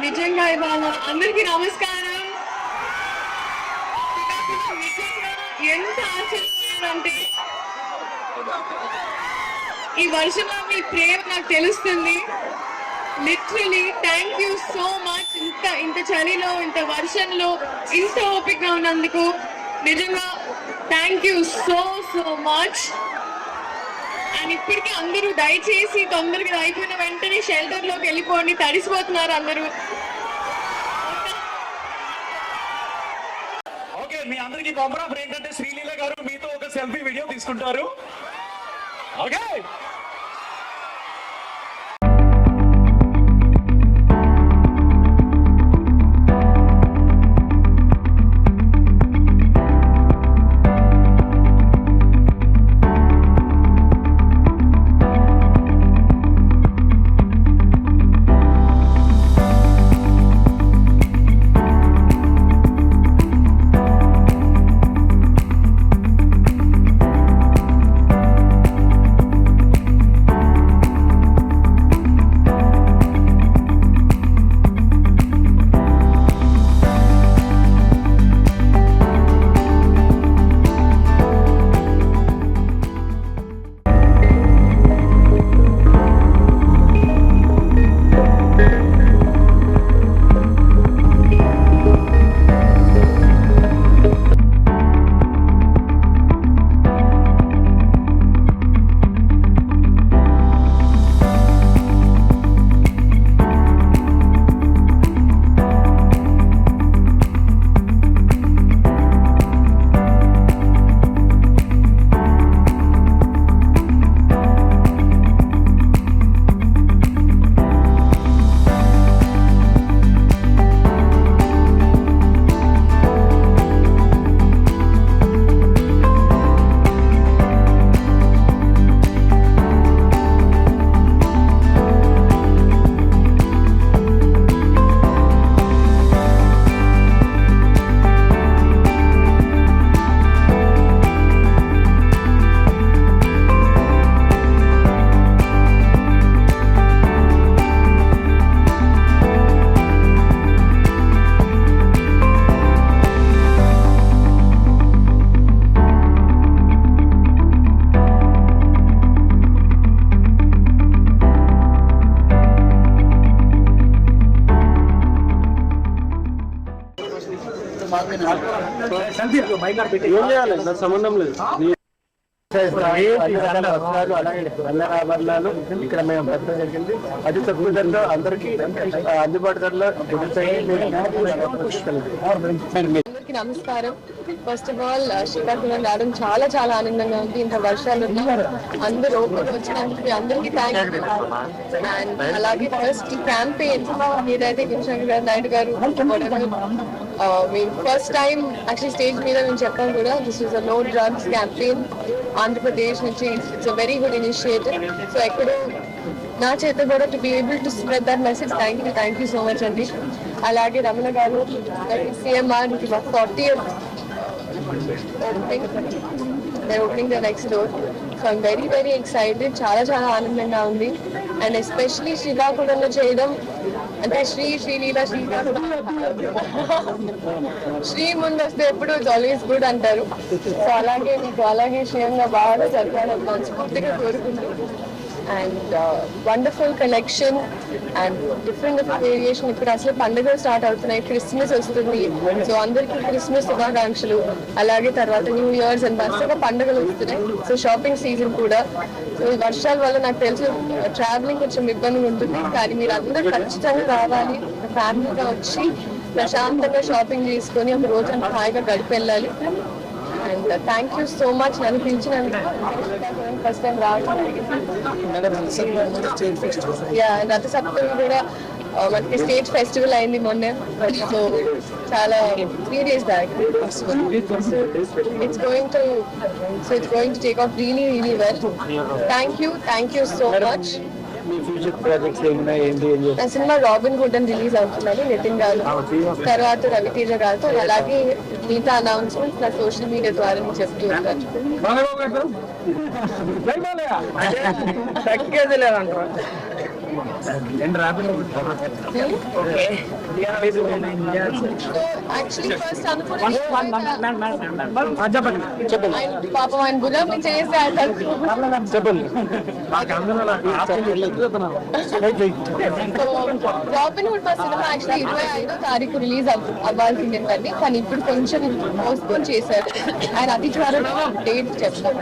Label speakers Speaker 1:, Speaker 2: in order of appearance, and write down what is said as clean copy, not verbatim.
Speaker 1: నిజంగా ఇవాళ అందరికీ నమస్కారం. ఎంత ఆశ్చర్యపోయారంటే ఈ వర్షంలో మీ ప్రేమ నాకు తెలుస్తుంది. Literally thank you so much. ఇంత చలిలో ఇంత వర్షంలో ఇంత ఓపికగా ఉన్నందుకు నిజంగా thank you so so much. And ఇప్పటికీ అందరూ దయచేసి తొందరగా అయిపోయిన వెంటనే షెల్టర్ లోకి వెళ్ళిపోండి, తడిసిపోతున్నారు అందరూ.
Speaker 2: ఓకే, మీ అందరికి కామన్ ఆఫర్ ఏంటంటే శ్రీలీల గారు మీతో ఒక సెల్ఫీ వీడియో తీసుకుంటారు. ఓకే,
Speaker 3: ఏం చేయాలి నాకు సంబంధం లేదు. ఆభరణాలు ఇక్కడ మేము పెట్టడం జరిగింది. అతి తక్కువ ధరలో అందరికీ అందుబాటు ధరలో
Speaker 1: అందరికీ నమస్కారం. ఫస్ట్ ఆఫ్ ఆల్ శ్రీకాకుళం రావడం చాలా చాలా ఆనందంగా ఉంది. ఇంత వర్షాలు అందరూ వచ్చినందుకు అందరికీ థ్యాంక్ యూ. అండ్ అలాగే ఫస్ట్ క్యాంపెయిన్ ఏదైతే కిషన్ నాయుడు గారు మేము ఫస్ట్ టైం యాక్చువల్లీ స్టేజ్ మీద మేము చెప్పాం కూడా, this is a no drugs campaign Andhra Pradesh నుంచి. It's a very good initiative. So ఎక్కడో నా చేత కూడా to be able to spread that message. Thank you so much అండి. అలాగే రమణ గారు CMR 40th opening the next door. So I'm very very excited. చాలా చాలా ఆనందంగా ఉంది. అండ్ ఎస్పెషలీ శ్రీకాకుళంలో చేయడం అంటే శ్రీలీల శ్రీ ముందు వస్తే ఎప్పుడు ఇట్స్ ఆల్వేస్ గుడ్ అంటారు. సో అలాగే మీకు అలాగే శ్రీయంగా బాగా జరగాలని మనస్ఫూర్తిగా కోరుకుంటున్నాను. And wonderful collection and different variation. ఇప్పుడు అసలు పండుగలు స్టార్ట్ అవుతున్నాయి, క్రిస్మస్ వస్తుంది. సో అందరికీ క్రిస్మస్ శుభాకాంక్షలు. అలాగే తర్వాత న్యూ ఇయర్స్ అండ్ వరుసగా పండుగలు వస్తున్నాయి. సో షాపింగ్ సీజన్ కూడా. సో ఈ వర్షాల వల్ల నాకు తెలుసు ట్రావెలింగ్ కొంచెం ఇబ్బందిగా ఉంటుంది, కానీ మీరు అందరూ ఖచ్చితంగా రావాలి, ఫ్యామిలీగా వచ్చి ప్రశాంతంగా షాపింగ్ చేసుకొని ఒక రోజు అంతా హాయిగా గడిపి వెళ్ళాలి. And thank you so much నన్ను పిలిచినందుకు. ఫస్ట్ టైం రావడం రథసప్తమి కూడా మనకి స్టేజ్ ఫెస్టివల్ అయింది మొన్న. సో చాలా 3 days back. It's going to take off really really well. Thank you so much. నా సినిమా రాబిన్ హుడ్ అని రిలీజ్ అవుతున్నది నితిన్ గారు తర్వాత రవితేజ గారితో. అలాగే మిగతా అనౌన్స్మెంట్ నా సోషల్ మీడియా ద్వారా నేను చెప్తూ ఉంటాను. యాక్చువల్లీ ఫస్ట్ అనుకున్నాను పాపం ఆయన గులాబీ చేసి
Speaker 3: చెప్పండి
Speaker 1: రాబిన్ హుడ్ మా సినిమా యాక్చువల్లీ 25వ తారీఖు రిలీజ్ అవ్వాల్సింది కానీ ఇప్పుడు కొంచెం పోస్ట్పోన్ చేశారు. ఆయన అతి త్వరలో డేట్ చెప్తారు.